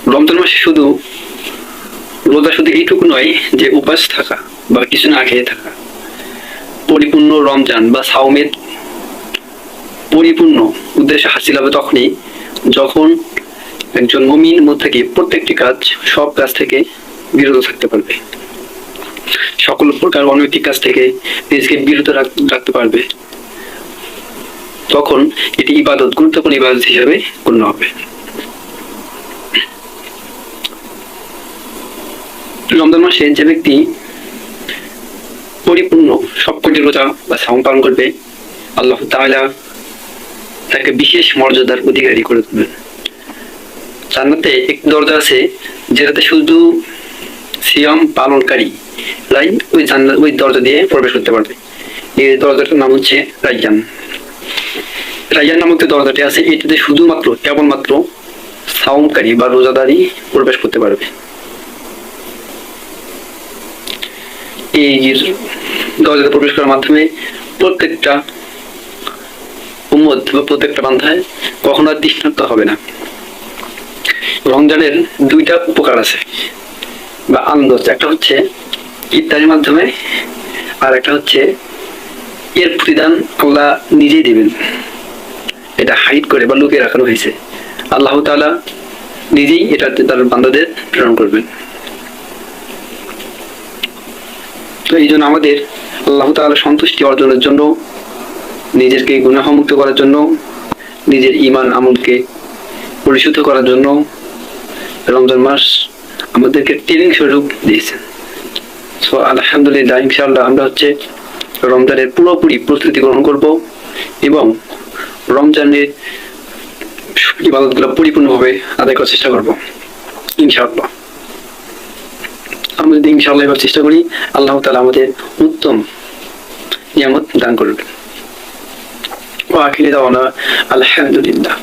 রমজান মাসে শুধু রোজা শুধু এইটুকু নয় যে উপাস থাকা বা কিছু না খেয়ে থাকা। পরিপূর্ণ রমজান বা সাওমের পরিপূর্ণ উদ্দেশ্য হাসিল হবে তখনই যখন একজন মুমিন মুত্তাকি প্রত্যেকটি কাজ, সব কাজ থেকে বিরত থাকতে পারবে, সকল প্রকার অনৈতিক কাজ থেকে নিজেকে বিরত রাখতে পারবে। তখন এটি ইবাদত, গুরুত্বপূর্ণ ইবাদত হিসাবে গণ্য হবে। রমজান মাসে যে ব্যক্তি পরিপূর্ণ সবকটি রোজা বা সাওম পালন করবে, আল্লাহ তাআলা তাকে বিশেষ মর্যাদার অধিকারী করে তুলবেন। জান্নাতে একটি দরজা আছে যেটাতে শুধু সিয়াম পালনকারী ওই দরজা দিয়ে প্রবেশ করতে পারবে। এই দরজাটার নাম হচ্ছে রাইয়ান। রাইয়ান নামক যে দরজাটি আছে, এটাতে শুধুমাত্র কেবলমাত্র সাওমকারী বা রোজাদারই প্রবেশ করতে পারবে। এই দরজাতে প্রবেশ করার মাধ্যমে প্রত্যেকটা উম্মত বা প্রত্যেকটা বান্দায় কখনো আর তৃষ্ণার্ত হবে না। রমজানের দুইটা উপকার আছে বা আনন্দ হচ্ছে, একটা হচ্ছে ইফতারের মাধ্যমে, আর একটা হচ্ছে এর প্রতিদান আল্লাহ নিজেই দিবেন। এটা হাইড করে বা লুকিয়ে রাখানো হয়েছে, আল্লাহ তাআলা নিজেই এটা তার বান্দাদের প্রেরণ করবেন। তো এই জন্য আমাদের আল্লাহ তাআলা সন্তুষ্টি অর্জনের জন্য, নিজেকে গুনাহমুক্ত করার জন্য, নিজের ঈমান আমলকে পরিশুদ্ধ করার জন্য রমজান মাস আমাদেরকে ট্রেনিং স্বরূপ দিয়েছেন। সো আলহামদুলিল্লাহ, ইনশাআল্লাহ আমরা রমজানের পুরোপুরি প্রস্তুতি গ্রহণ করব এবং রমজানের ইবাদতগুলো পরিপূর্ণভাবে আদায় করার চেষ্টা করব ইনশাআল্লাহ। আমরা যদি ইনশাআল্লাহ এবার চেষ্টা করি, আল্লাহ তাআলা আমাদের উত্তম নিয়ামত দান করবেন। ওয়া আখিরু দাওয়ানা আলহামদুলিল্লাহ।